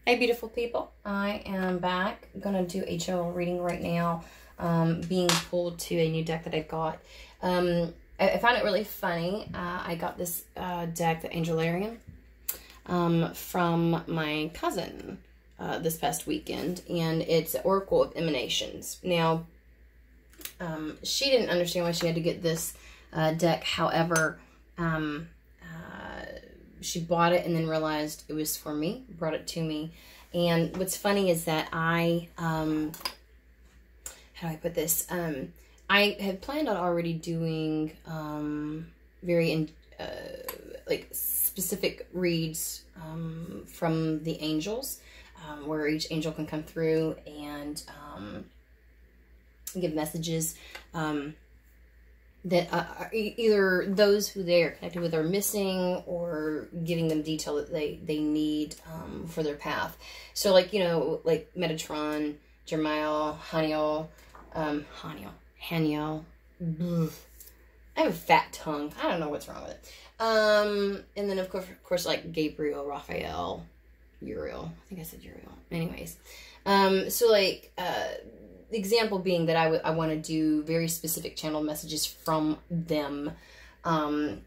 Hey beautiful people, I am back. I'm going to do a general reading right now, being pulled to a new deck that I got. I found it really funny. I got this deck, the Angelarian, from my cousin this past weekend, and it's Oracle of Emanations. Now, she didn't understand why she had to get this deck. However, she bought it and then realized it was for me, brought it to me. And what's funny is that how do I put this? I had planned on already doing like specific reads from the angels, where each angel can come through and give messages that either those who they are connected with are missing, or giving them detail that they need for their path. So, like, you know, like Metatron, Jermiel, Haniel, Haniel. I have a fat tongue. I don't know what's wrong with it. And then of course, like Gabriel, Raphael, Uriel. I think I said Uriel. Anyways, so like the example being that I want to do very specific channel messages from them, and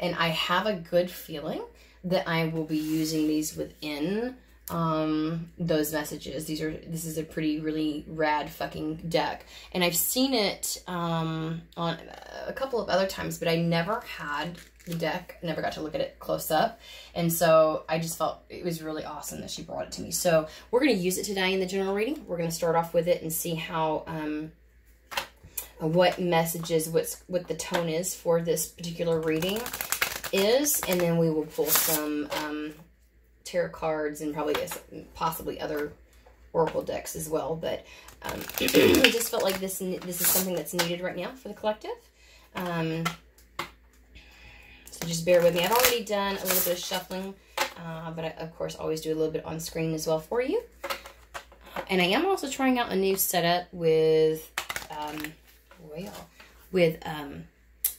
I have a good feeling that I will be using these within those messages. This is a really rad fucking deck, and I've seen it on a couple of other times, but I never had the deck, never got to look at it close up, and so I just felt it was really awesome that she brought it to me. So we're going to use it today in the general reading. We're going to start off with it and see how what messages, what the tone is for this particular reading is, and then we will pull some tarot cards and probably possibly other oracle decks as well. But I just felt like this is something that's needed right now for the collective. So just bear with me. I've already done a little bit of shuffling, but I, of course, always do a little bit on screen as well for you. And I am also trying out a new setup with,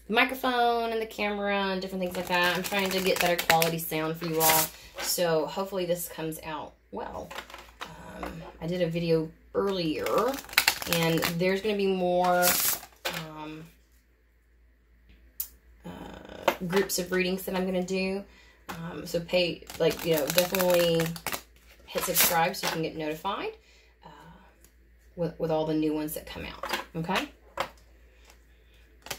the microphone and the camera and different things like that. I'm trying to get better quality sound for you all. So hopefully this comes out well. I did a video earlier, and there's going to be more groups of readings that I'm going to do. So definitely hit subscribe so you can get notified with all the new ones that come out. Okay?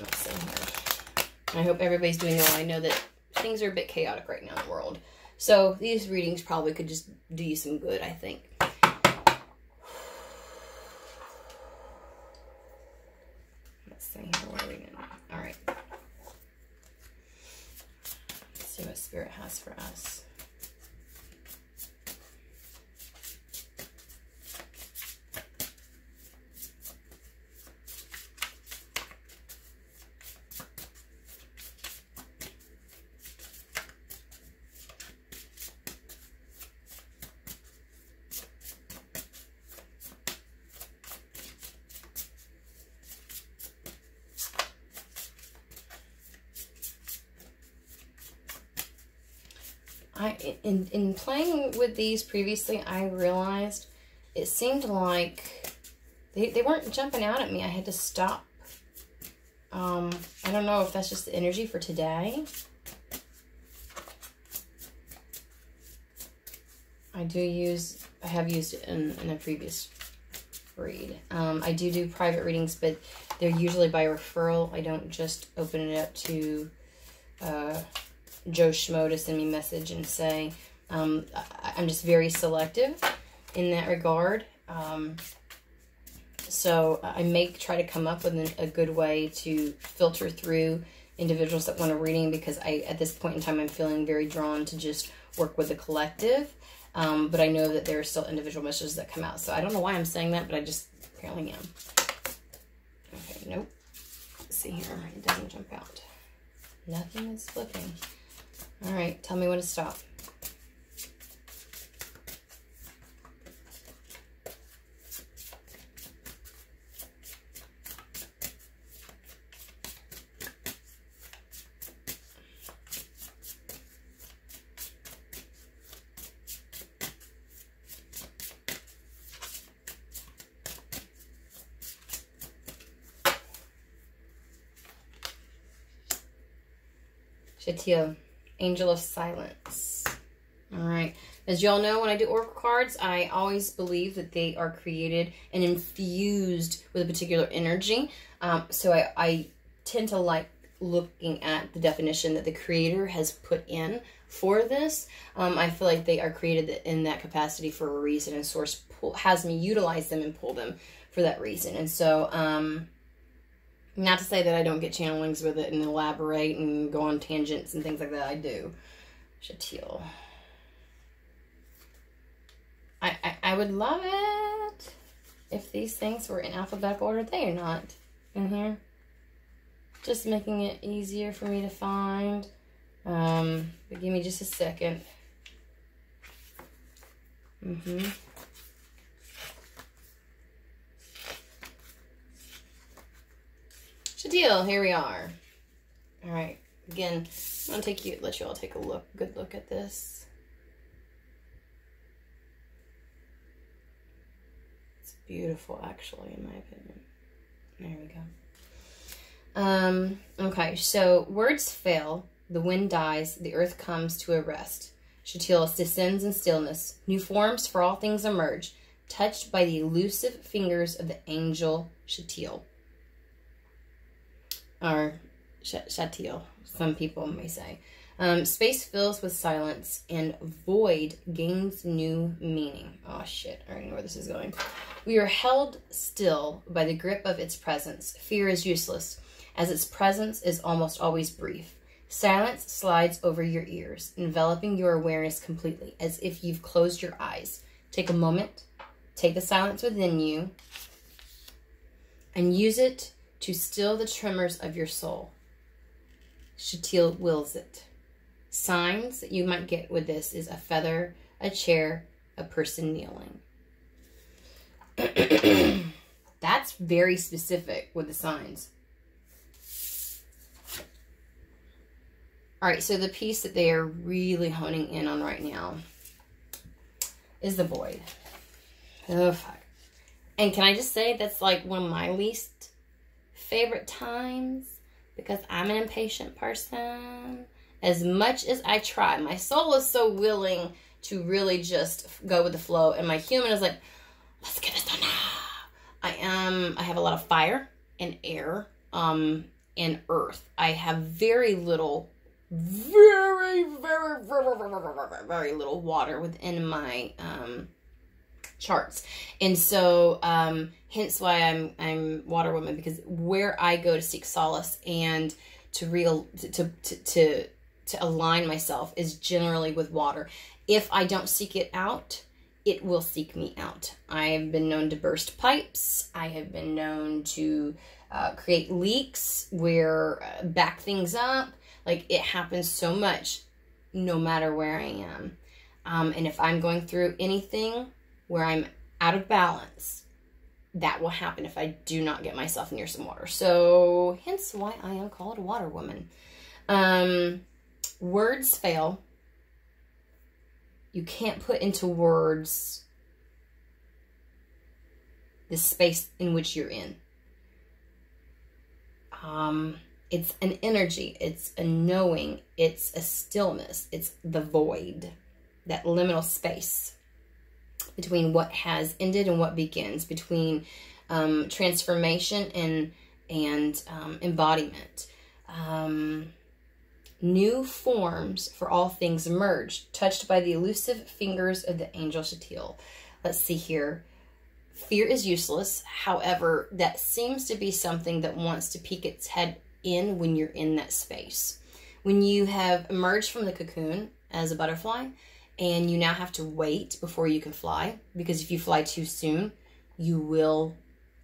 Let's see here. I hope everybody's doing well. I know that things are a bit chaotic right now in the world. So these readings probably could just do you some good, I think. Let's see here. What are we doing? All right. Let's see what Spirit has for us. In playing with these previously, I realized it seemed like they weren't jumping out at me. I had to stop. I don't know if that's just the energy for today. I have used it in a previous read. I do private readings, but they're usually by referral. I don't just open it up to Joe Schmo to send me a message and say, I'm just very selective in that regard. So I may try to come up with a good way to filter through individuals that want a reading, because at this point in time, I'm feeling very drawn to just work with the collective. But I know that there are still individual messages that come out. So I don't know why I'm saying that, but I just apparently am. Okay, nope. Let's see here. It doesn't jump out. Nothing is flipping. All right, tell me when to stop. Shatil, Angel of Silence. All right. As y'all know, when I do oracle cards, I always believe that they are created and infused with a particular energy. So I tend to like looking at the definition that the creator has put in for this. I feel like they are created in that capacity for a reason, and Source has me utilize them and pull them for that reason. And so, not to say that I don't get channelings with it and elaborate and go on tangents and things like that. I do. Shatil. I would love it if these things were in alphabetical order. They are not in here. Just making it easier for me to find. But give me just a second. Shatil, here we are. All right. Again, I'm gonna let you all take a good look at this. Beautiful, actually, in my opinion. There we go. Okay, so words fail, the wind dies, the earth comes to a rest. Shatil descends in stillness. New forms for all things emerge, touched by the elusive fingers of the angel Shatil. Or Shatil, some people may say. Space fills with silence, and void gains new meaning. Oh, shit. I already know where this is going. We are held still by the grip of its presence. Fear is useless, as its presence is almost always brief. Silence slides over your ears, enveloping your awareness completely, as if you've closed your eyes. Take a moment, take the silence within you, and use it to still the tremors of your soul. Shatil wills it. Signs that you might get with this is a feather, a chair, a person kneeling. That's very specific with the signs. All right, so the piece that they are really honing in on right now is the void. Oh, fuck. And can I just say that's like one of my least favorite times, because I'm an impatient person. As much as I try, my soul is so willing to really just go with the flow, and my human is like, let's get this done now. I have a lot of fire and air, and earth. I have very little, very little water within my charts, and so hence why I'm water woman, because where I go to seek solace and to align myself is generally with water. If I don't seek it out, it will seek me out. I have been known to burst pipes. I have been known to create leaks, where back things up. Like, it happens so much no matter where I am. And if I'm going through anything where I'm out of balance, that will happen if I do not get myself near some water. So hence why I am called a water woman. Words fail. You can't put into words the space in which you're in. It's an energy. It's a knowing. It's a stillness. It's the void. That liminal space between what has ended and what begins. Between transformation and embodiment. New forms for all things emerge, touched by the elusive fingers of the angel Shatil. Let's see here. Fear is useless. However, that seems to be something that wants to peek its head in when you're in that space. When you have emerged from the cocoon as a butterfly, and you now have to wait before you can fly, because if you fly too soon, the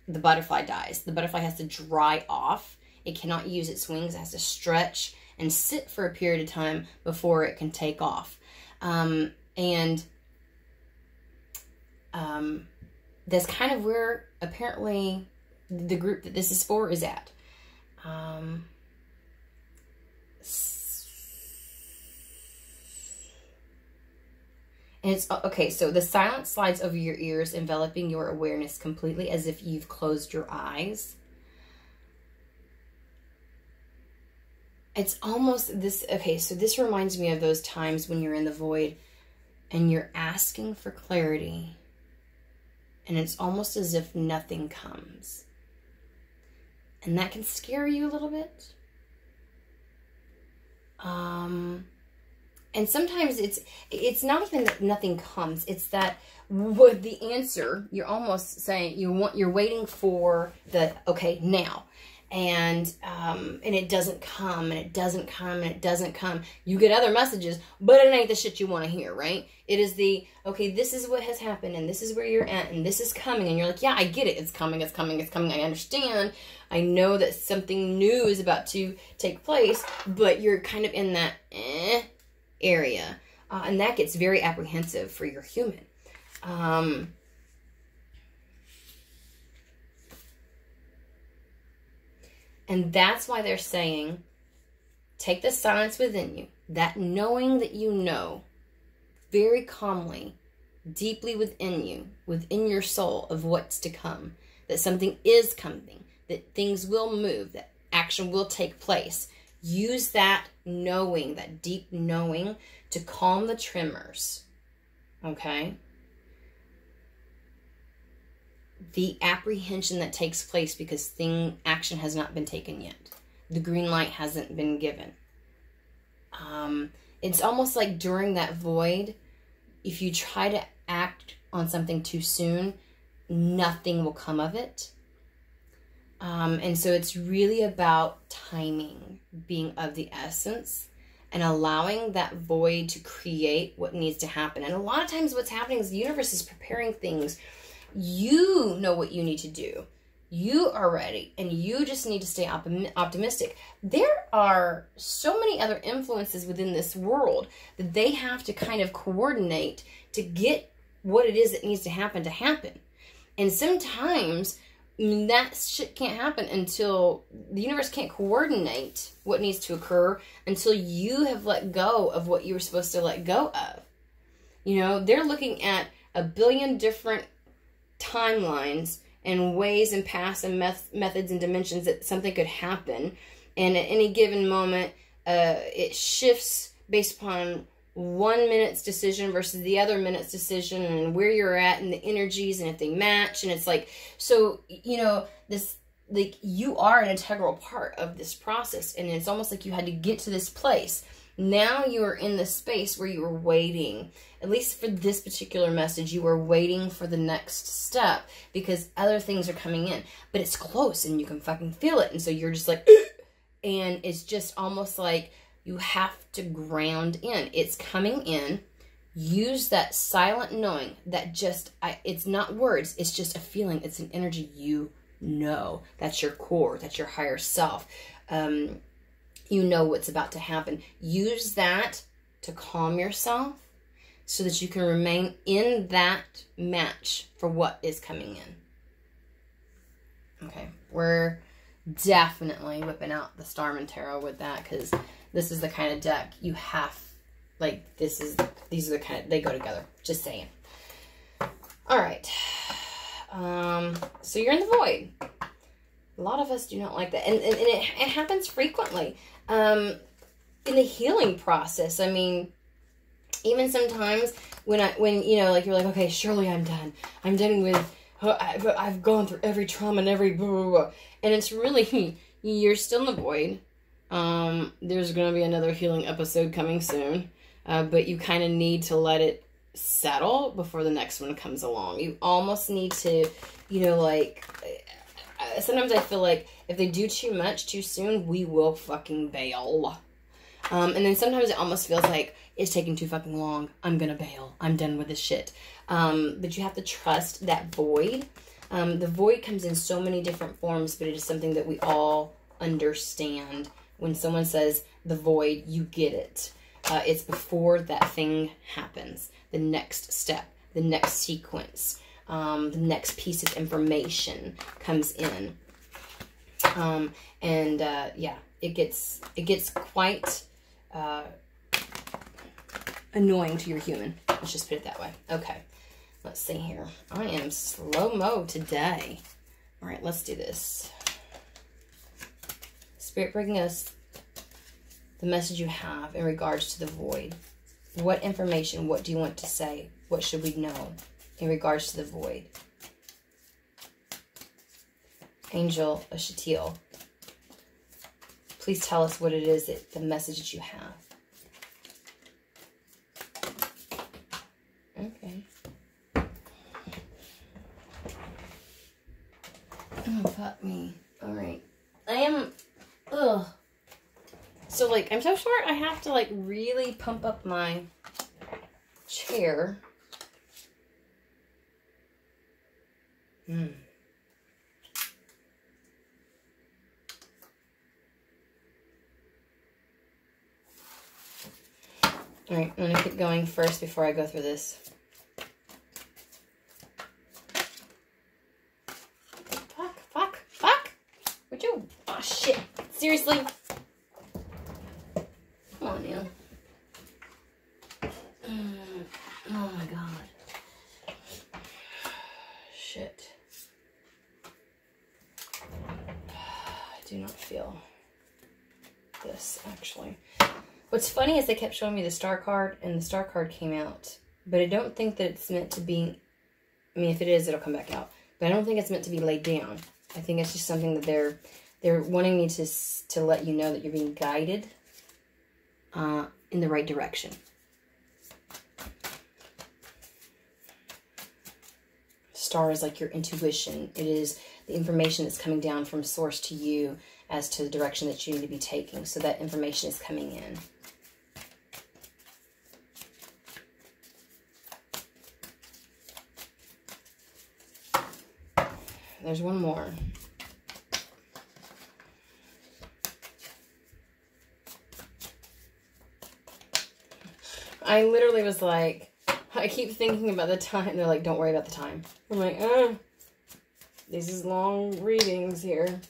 butterfly dies. The butterfly has to dry off. It cannot use its wings. It has to stretch and sit for a period of time before it can take off. That's kind of where apparently the group that this is for is at. And it's, okay, so the silence slides over your ears, enveloping your awareness completely, as if you've closed your eyes. it's almost this, okay, so this reminds me of those times when you're in the void and you're asking for clarity, and it's almost as if nothing comes. And that can scare you a little bit. And sometimes it's not even that nothing comes. It's that with the answer, you're almost saying you're waiting for the, okay, now. And it doesn't come, and it doesn't come, and it doesn't come. You get other messages, but it ain't the shit you want to hear, right? It is the, okay, this is what has happened, and this is where you're at, and this is coming. And you're like, yeah, I get it. It's coming, it's coming, it's coming. I understand. I know that something new is about to take place, but you're kind of in that area. And that gets very apprehensive for your human. And that's why they're saying, take the silence within you, that knowing that you know, very calmly, deeply within you, within your soul of what's to come, that something is coming, that things will move, that action will take place. Use that knowing, that deep knowing, to calm the tremors, okay? The apprehension that takes place because action has not been taken yet. The green light hasn't been given. It's almost like during that void, if you try to act on something too soon, nothing will come of it. And so it's really about timing being of the essence and allowing that void to create what needs to happen. And a lot of times what's happening is the universe is preparing things. You know what you need to do. You are ready, and you just need to stay optimistic. There are so many other influences within this world that they have to kind of coordinate to get what it is that needs to happen. And sometimes that shit can't happen until the universe can't coordinate what needs to occur until you have let go of what you were supposed to let go of. You know, they're looking at a billion different timelines and ways and paths and methods and dimensions that something could happen, and at any given moment it shifts based upon 1 minute's decision versus the other minute's decision, and where you're at and the energies and if they match. And it's like, so, you know, this, like, you are an integral part of this process, and it's almost like you had to get to this place. Now you are in the space where you are waiting, at least for this particular message, you are waiting for the next step because other things are coming in, but it's close and you can fucking feel it. And so you're just like, and it's just almost like you have to ground in. It's coming in. Use that silent knowing that just, it's not words, it's just a feeling. It's an energy, you know. That's your core, that's your higher self. You know what's about to happen. Use that to calm yourself so that you can remain in that match for what is coming in. Okay, we're definitely whipping out the Starman Tarot with that, because this is the kind of deck you have, like, these are the kind of, they go together. Just saying. All right. So you're in the void. A lot of us do not like that. And it happens frequently. In the healing process, I mean, even sometimes when you know, like, you're like, okay, surely I'm done. I'm done with, I've gone through every trauma and every blah, blah, blah. And it's really, you're still in the void. There's going to be another healing episode coming soon. But you kind of need to let it settle before the next one comes along. You almost need to, you know, like, sometimes I feel like if they do too much too soon, we will fucking bail. And then sometimes it almost feels like it's taking too fucking long. I'm gonna bail. I'm done with this shit. But you have to trust that void. The void comes in so many different forms, but it is something that we all understand. When someone says the void, you get it. It's before that thing happens. The next step, the next sequence, the next piece of information comes in. Yeah, it gets quite annoying to your human. Let's just put it that way. Okay, let's see here. I am slow-mo today. All right, let's do this. Spirit bringing us the message you have in regards to the void. What information, what do you want to say? What should we know in regards to the void? Angel Ashatil, please tell us what it is, that the message that you have. Okay. Oh, fuck me. Alright. I am... Ugh. So, like, I'm so short, I have to, like, really pump up my chair. Alright, I'm going to keep going first before I go through this. Fuck! Would you? Oh, shit. Seriously? Come on, Neil. Oh, my God. Shit. I do not feel this, actually. What's funny is they kept showing me the star card, and the star card came out. But I don't think that it's meant to be... I mean, if it is, it'll come back out. But I don't think it's meant to be laid down. I think it's just something that they're wanting me to let you know that you're being guided in the right direction. Star is like your intuition. It is the information that's coming down from source to you as to the direction that you need to be taking. So that information is coming in. There's one more. I literally was like, I keep thinking about the time. They're like, don't worry about the time. I'm like, these is long readings here.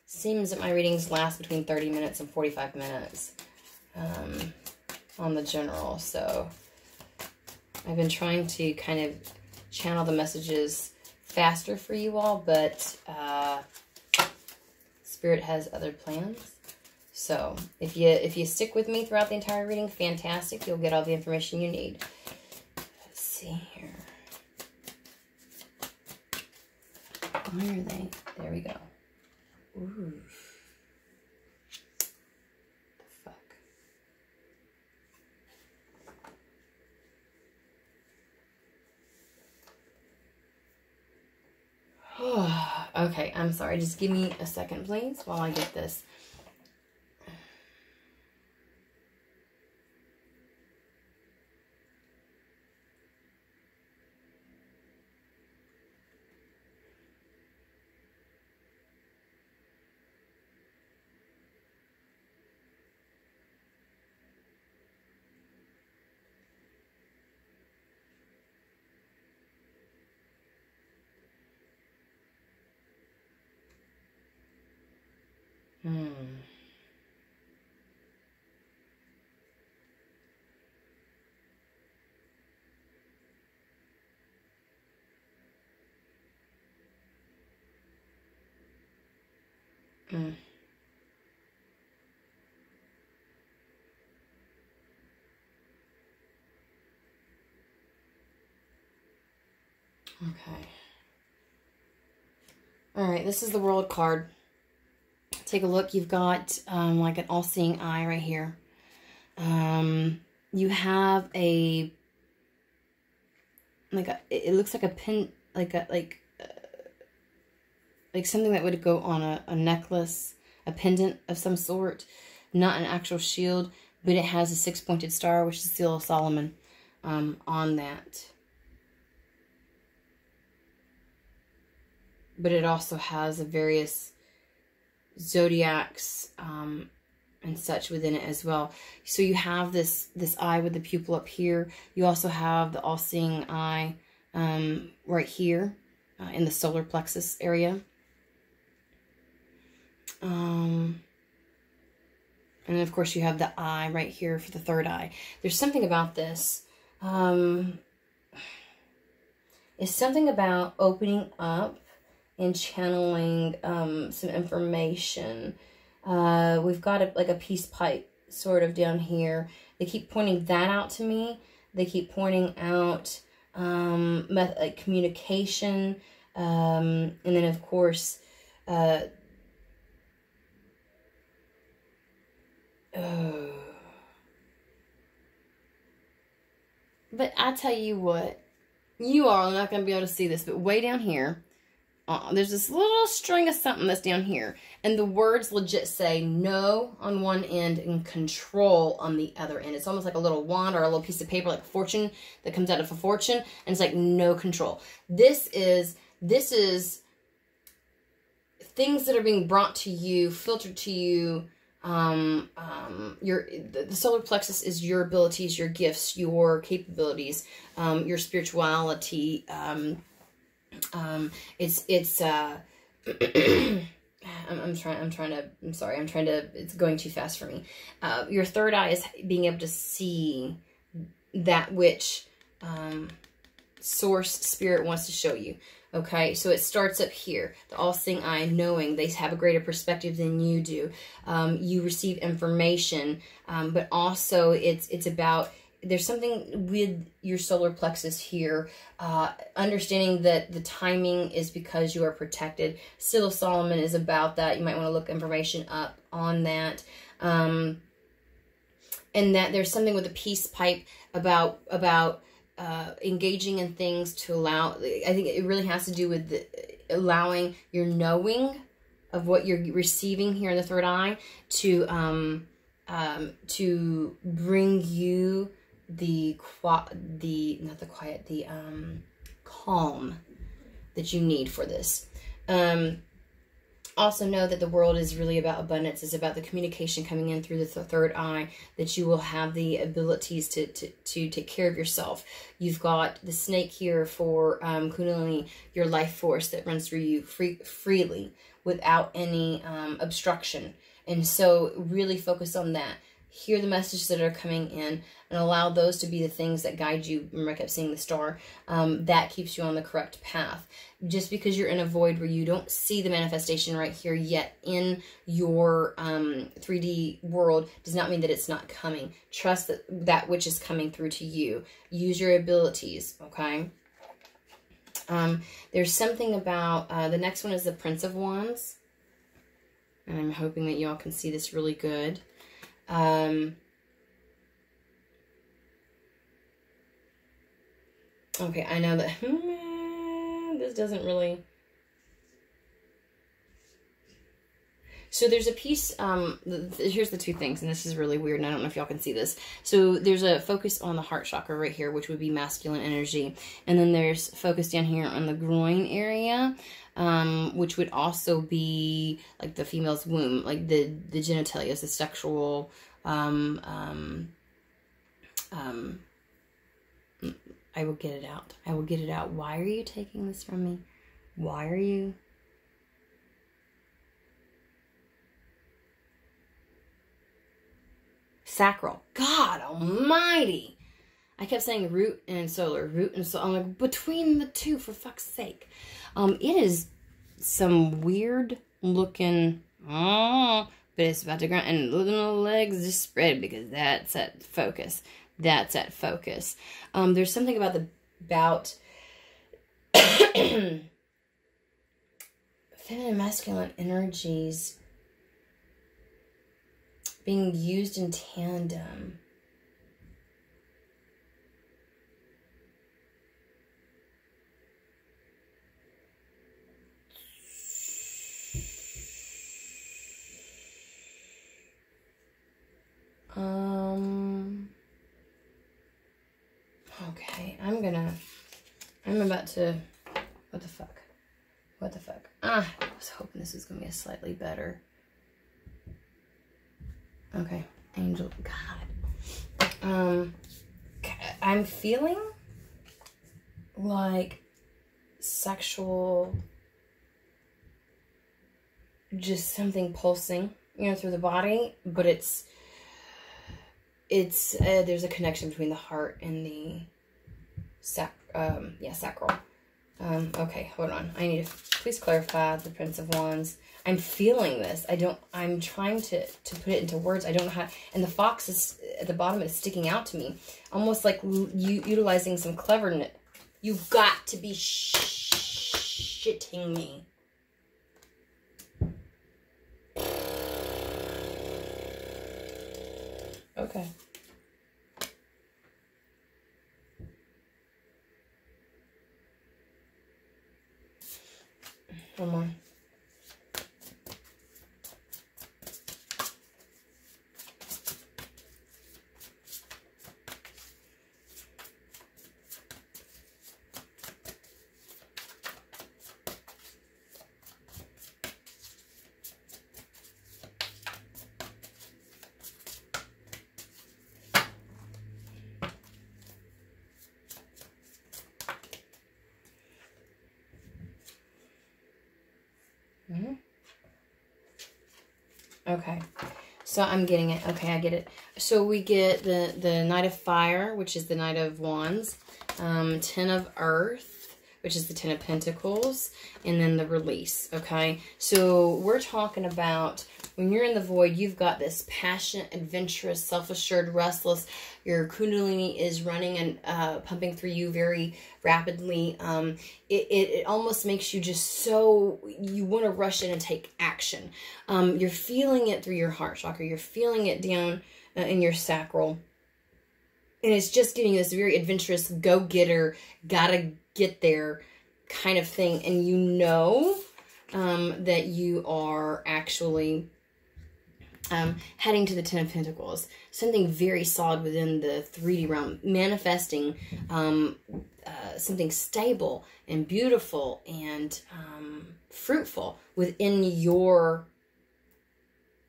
Seems that my readings last between 30 minutes and 45 minutes on the general. So I've been trying to kind of channel the messages faster for you all, but Spirit has other plans. So if you stick with me throughout the entire reading, fantastic. You'll get all the information you need. Let's see here. Where are they? There we go. Ooh. The fuck? Okay, I'm sorry. Just give me a second, please, while I get this. Okay. All right, this is the World card. Take a look. You've got like an all-seeing eye right here. You have it looks like a pin, like something that would go on a necklace, a pendant of some sort, not an actual shield, but it has a 6-pointed star, which is the seal of Solomon, on that. But it also has a various zodiacs and such within it as well. So you have this eye with the pupil up here. You also have the all-seeing eye right here in the solar plexus area. And of course you have the eye right here for the third eye. There's something about this. It's something about opening up and channeling some information. We've got like a peace pipe sort of down here. They keep pointing that out to me. They keep pointing out like communication, and then of course but I tell you what, you are not going to be able to see this, but way down here, there's this little string of something that's down here. And the words legit say no on one end and control on the other end. It's almost like a little wand or a little piece of paper, like a fortune that comes out of a fortune. And it's like no control. This is things that are being brought to you, filtered to you. The solar plexus is your abilities, your gifts, your capabilities, your spirituality. It's it's going too fast for me. Your third eye is being able to see that which, source spirit wants to show you. Okay, so it starts up here. The all-seeing eye, knowing they have a greater perspective than you do. You receive information, but also it's about, there's something with your solar plexus here, understanding that the timing is because you are protected. Seal of Solomon is about that. You might want to look information up on that. And that there's something with the peace pipe about engaging in things to allow, I think it really has to do with allowing your knowing of what you're receiving here in the third eye to bring you the calm that you need for this. Also know that the world is really about abundance. It's about the communication coming in through the third eye, that you will have the abilities to take care of yourself. You've got the snake here for Kundalini, your life force that runs through you freely without any obstruction. And so really focus on that. Hear the messages that are coming in and allow those to be the things that guide you. Remember, I kept seeing the star. That keeps you on the correct path. Just because you're in a void where you don't see the manifestation right here yet in your 3D world does not mean that it's not coming. Trust that which is coming through to you. Use your abilities, okay? There's something about, the next one is the Prince of Wands. And I'm hoping that y'all can see this really good. Okay, I know that this doesn't really. So there's a piece, here's the two things, and this is really weird, and I don't know if y'all can see this. So there's a focus on the heart chakra right here, which would be masculine energy. And then there's focus down here on the groin area, which would also be like the female's womb, like the genitalia, the sexual, I will get it out. I will get it out. Why are you taking this from me? Why are you? Sacral. God almighty. I kept saying root and solar. Root and solar. I'm like, between the two, for fuck's sake. It is some weird looking, but it's about to ground. And the legs just spread because that's at focus. That's at focus. There's something about feminine masculine energies being used in tandem. Okay, I'm about to, what the fuck? What the fuck? I was hoping this was going to be a slightly better. Okay, angel, God. I'm feeling like sexual, just something pulsing, you know, through the body, but it's there's a connection between the heart and the sacral. Okay, hold on. I need to please clarify the Prince of Wands. I'm feeling this. I'm trying to put it into words. I don't know how, and the fox is at the bottom is sticking out to me. Almost like you utilizing some cleverness. You've got to be shitting me. Okay. One more. Okay, so I'm getting it. Okay, I get it. So we get the Knight of Fire, which is the Knight of Wands, Ten of Earth, which is the Ten of Pentacles, and then the Release, okay? So we're talking about when you're in the void, you've got this passionate, adventurous, self-assured, restless. Your kundalini is running and pumping through you very rapidly. It almost makes you just so, you want to rush in and take action. You're feeling it through your heart chakra. You're feeling it down in your sacral. And it's just getting this very adventurous, go-getter, gotta get there kind of thing. And you know that you are actually heading to the Ten of Pentacles. Something very solid within the 3D realm. Manifesting something stable and beautiful and fruitful within your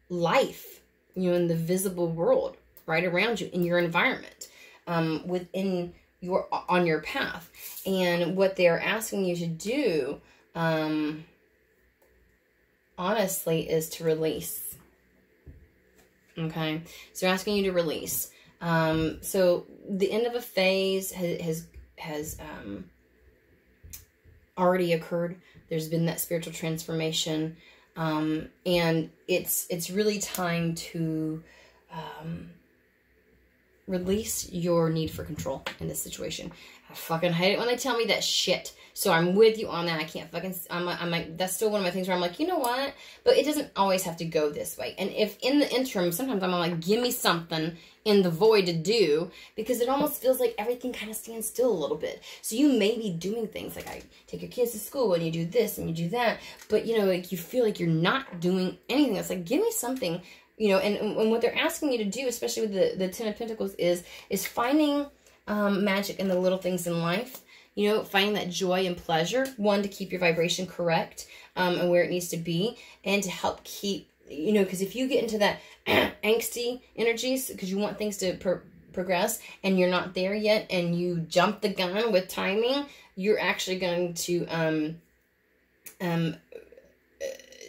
life. You know, in the visible world. Right around you. In your environment. Within your, on your path. And what they're asking you to do, honestly, is to release. Okay, so they're asking you to release. So the end of a phase has already occurred. There's been that spiritual transformation, and it's really time to release your need for control in this situation. I fucking hate it when they tell me that shit. So I'm with you on that. I can't fucking, I'm like, that's still one of my things where I'm like, you know what? But it doesn't always have to go this way. And if in the interim, sometimes I'm like, give me something in the void to do, because it almost feels like everything kind of stands still a little bit. So you may be doing things like I take your kids to school and you do this and you do that, but you know, like you feel like you're not doing anything. It's like, give me something, you know, and what they're asking you to do, especially with the Ten of Pentacles, is finding magic in the little things in life. You know, finding that joy and pleasure. One, to keep your vibration correct and where it needs to be. And to help keep, you know, because if you get into that angsty energies, because you want things to progress and you're not there yet, and you jump the gun with timing, you're actually going to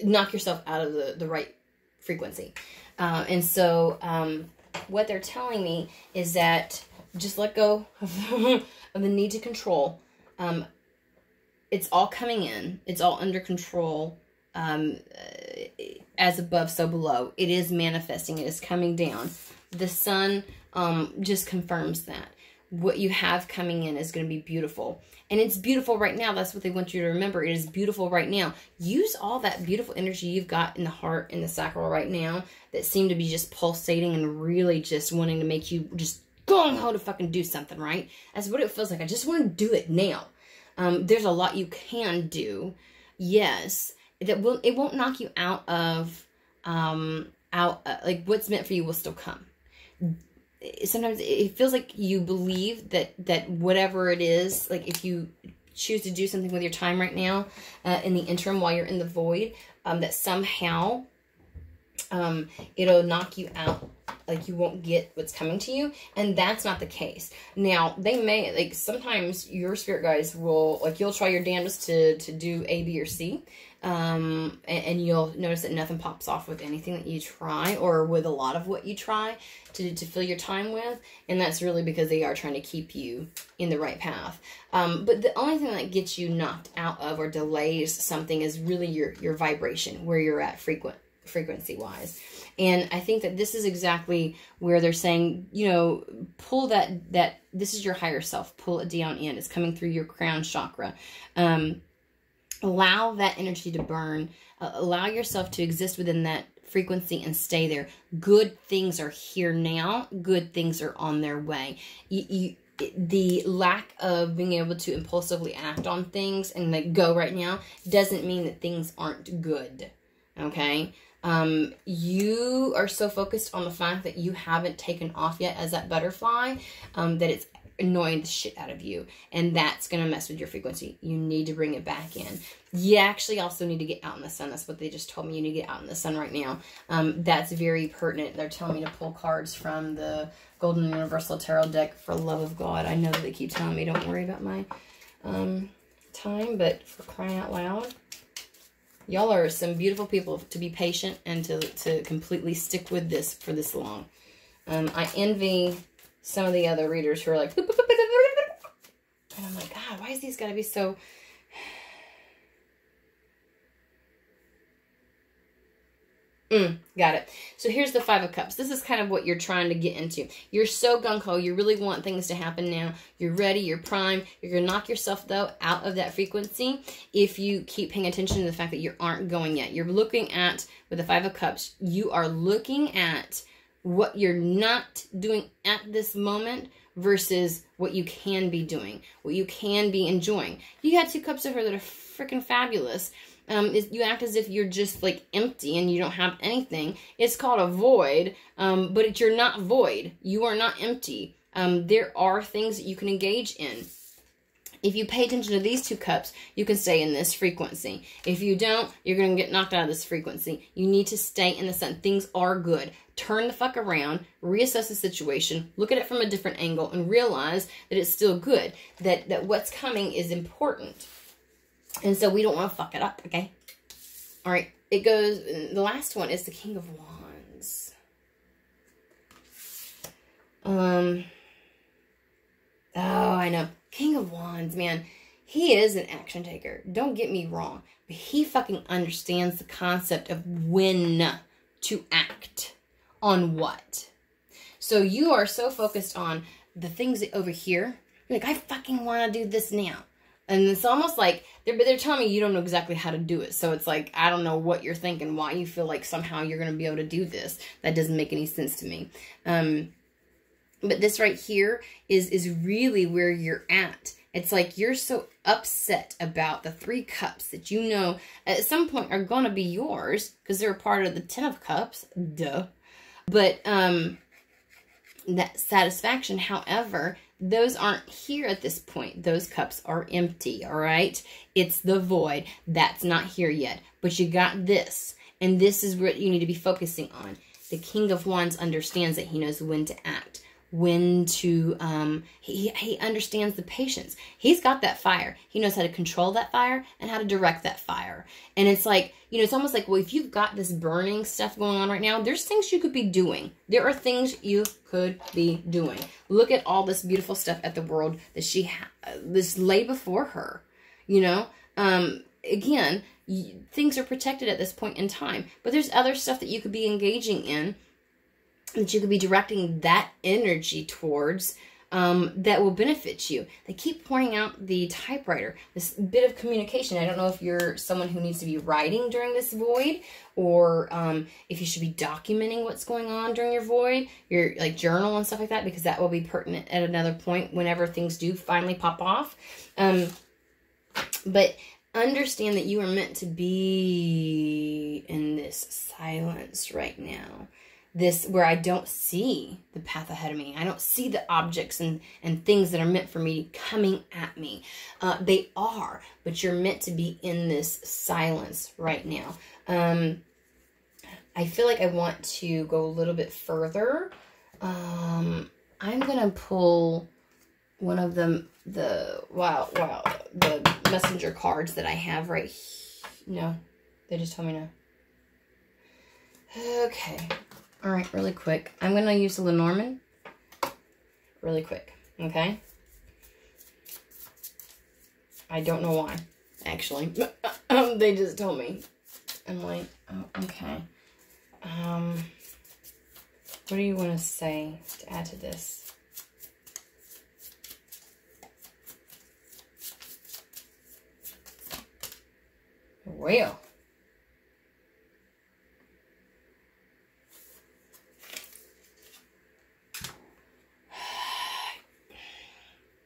knock yourself out of the right frequency. And so what they're telling me is that just let go of the need to control. It's all coming in. It's all under control. As above, so below. It is manifesting. It is coming down. The sun just confirms that. What you have coming in is going to be beautiful. And it's beautiful right now. That's what they want you to remember. It is beautiful right now. Use all that beautiful energy you've got in the heart, in the sacral right now, that seem to be just pulsating and really just wanting to make you just gung-ho to fucking do something, right? That's what it feels like. I just want to do it now. There's a lot you can do. Yes. It won't knock you out of, like what's meant for you will still come. Sometimes it feels like you believe that whatever it is, like if you choose to do something with your time right now, in the interim while you're in the void, that somehow it'll knock you out, like you won't get what's coming to you. And that's not the case. Now, they may, like sometimes your spirit guides will, like you'll try your damnedest to do A, B, or C. and you'll notice that nothing pops off with anything that you try, or with a lot of what you try to fill your time with. And that's really because they are trying to keep you in the right path. But the only thing that gets you knocked out of or delays something is really your vibration, where you're at frequency wise. And I think that this is exactly where they're saying, you know, pull that this is your higher self, pull it down in. It's coming through your crown chakra. Allow that energy to burn. Allow yourself to exist within that frequency and stay there. Good things are here now. Good things are on their way. The lack of being able to impulsively act on things and like go right now doesn't mean that things aren't good. Okay? You are so focused on the fact that you haven't taken off yet as that butterfly, that it's annoying the shit out of you, and that's going to mess with your frequency. You need to bring it back in. You actually also need to get out in the sun. That's what they just told me. You need to get out in the sun right now. That's very pertinent. They're telling me to pull cards from the Golden Universal Tarot deck. For love of God, I know that they keep telling me don't worry about my time, but for crying out loud, y'all are some beautiful people to be patient and to completely stick with this for this long. I envy some of the other readers who are like, and I'm like, God, why is these got to be so... Got it. So here's the Five of Cups. This is kind of what you're trying to get into. You're so gung-ho. You really want things to happen now. You're ready. You're primed. You're going to knock yourself, though, out of that frequency if you keep paying attention to the fact that you aren't going yet. You're looking at, with the Five of Cups, you are looking at what you're not doing at this moment versus what you can be doing, what you can be enjoying. You got two cups of her that are freaking fabulous. You act as if you're just like empty and you don't have anything. It's called a void, but you're not void. You are not empty. There are things that you can engage in. If you pay attention to these two cups, you can stay in this frequency. If you don't, you're going to get knocked out of this frequency. You need to stay in the sun. Things are good. Turn the fuck around, reassess the situation, look at it from a different angle, and realize that it's still good, that what's coming is important. And so we don't want to fuck it up, okay? All right, it goes, the last one is the King of Wands. Oh, I know. King of Wands, man, he is an action taker. Don't get me wrong, but he fucking understands the concept of when to act on what. So you are so focused on the things over here. You're like, I fucking want to do this now. And it's almost like they're telling me you don't know exactly how to do it. So it's like, I don't know what you're thinking, why you feel like somehow you're going to be able to do this. That doesn't make any sense to me. But this right here is really where you're at. It's like you're so upset about the Three Cups that you know at some point are going to be yours because they're a part of the Ten of Cups. Duh. But that satisfaction, however, those aren't here at this point. Those cups are empty, all right? It's the void. That's not here yet. But you got this. And this is what you need to be focusing on. The King of Wands understands that he knows when to act. When to, he understands the patience. He's got that fire. He knows how to control that fire and how to direct that fire. And it's like, you know, it's almost like, well, if you've got this burning stuff going on right now, there's things you could be doing. There are things you could be doing. Look at all this beautiful stuff at the world that she this lay before her, you know? Again, things are protected at this point in time, but there's other stuff that you could be engaging in, that you could be directing that energy towards, that will benefit you. They keep pointing out the typewriter, this bit of communication. I don't know if you're someone who needs to be writing during this void, or if you should be documenting what's going on during your void, your like journal and stuff like that, because that will be pertinent at another point whenever things do finally pop off. But understand that you are meant to be in this silence right now. This, where I don't see the path ahead of me. I don't see the objects and things that are meant for me coming at me. They are, but you're meant to be in this silence right now. I feel like I want to go a little bit further. I'm going to pull one of them, the messenger cards that I have right here. No, They just told me no. Okay. All right, really quick. I'm going to use the Lenormand really quick, okay? I don't know why, actually. They just told me. I'm like, oh, okay. What do you want to say to add to this? Well.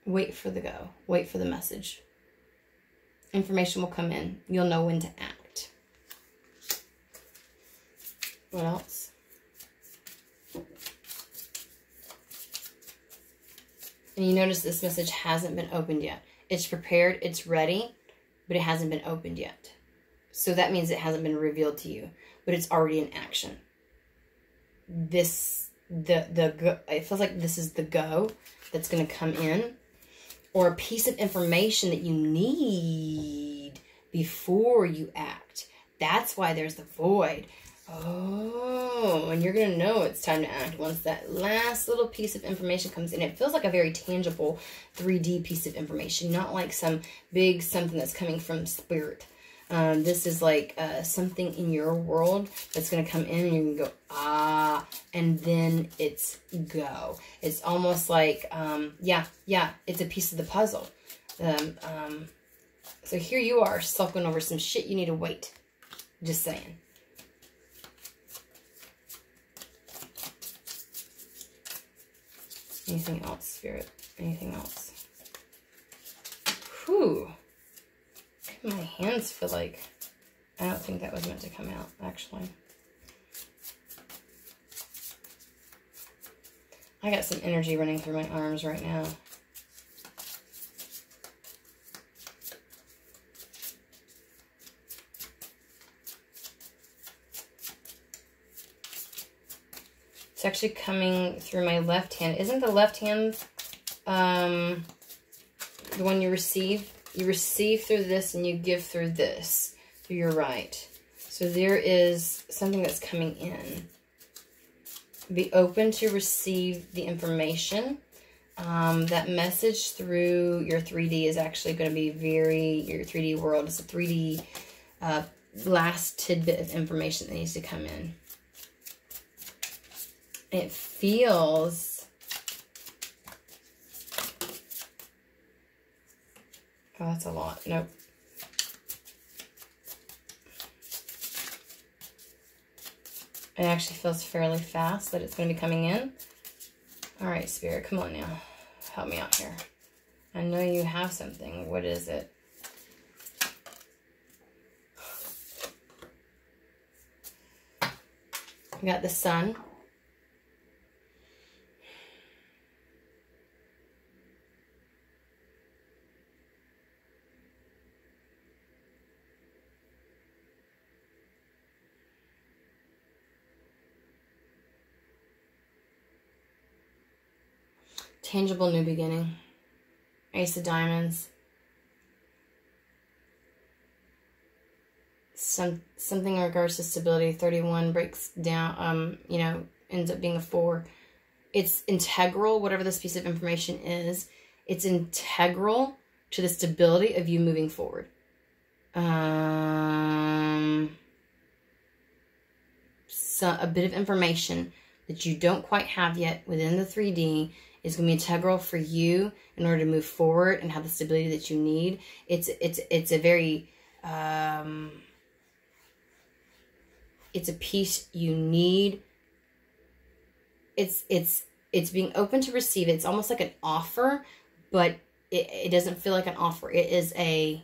Wait for the go. Wait for the message. Information will come in. You'll know when to act. What else? And you notice this message hasn't been opened yet. It's prepared, it's ready, but it hasn't been opened yet. So that means it hasn't been revealed to you, but it's already in action. This, it feels like this is the go that's going to come in, or a piece of information that you need before you act. That's why there's the void. Oh, and you're going to know it's time to act once that last little piece of information comes in. It feels like a very tangible 3D piece of information, not like some big something that's coming from spirit. This is like something in your world that's going to come in and you can go, ah, and then it's go. It's almost like, yeah, it's a piece of the puzzle. So here you are sulking over some shit you need to wait. Just saying. Anything else, Spirit? Anything else? Whew. My hands feel like... I don't think that was meant to come out, actually. I got some energy running through my arms right now. It's actually coming through my left hand. Isn't the left hand the one you receive? You receive through this and you give through this, through your right. So there is something that's coming in. Be open to receive the information. That message through your 3D is actually going to be your 3D world. It's a 3D last tidbit of information that needs to come in. It feels... Oh, that's a lot. Nope. It actually feels fairly fast that it's going to be coming in. All right, Spirit, come on now. Help me out here. I know you have something. What is it? We got the sun. Tangible new beginning. Ace of Diamonds. Something in regards to stability. 31 breaks down, you know, ends up being a 4. It's integral, whatever this piece of information is. It's integral to the stability of you moving forward. So a bit of information that you don't quite have yet within the 3D is going to be integral for you in order to move forward and have the stability that you need. It's a very, it's a piece you need. It's being open to receive it. It's almost like an offer, but it doesn't feel like an offer. It is a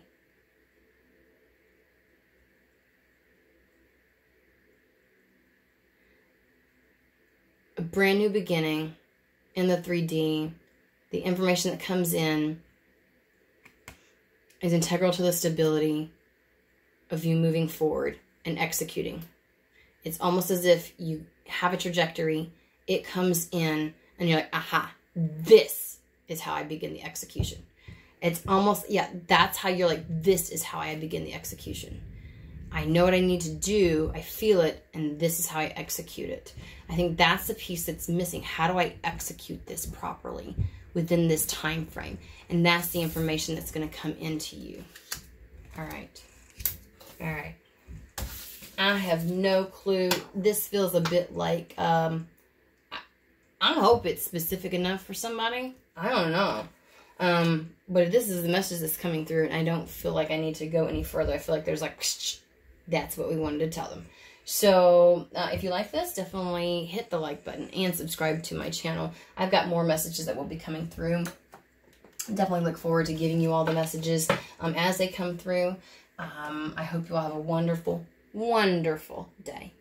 brand new beginning in the 3D. The information that comes in is integral to the stability of you moving forward and executing. It's almost as if you have a trajectory, it comes in, and you're like, aha, this is how I begin the execution. It's almost, yeah, that's how you're like, this is how I begin the execution. I know what I need to do, I feel it, and this is how I execute it. I think that's the piece that's missing. How do I execute this properly within this time frame? And that's the information that's going to come into you. All right. All right. I have no clue. This feels a bit like, I hope it's specific enough for somebody. I don't know. But this is the message that's coming through, and I don't feel like I need to go any further. I feel like there's like, that's what we wanted to tell them. So if you like this, definitely hit the like button and subscribe to my channel. I've got more messages that will be coming through. Definitely look forward to giving you all the messages as they come through. I hope you all have a wonderful, wonderful day.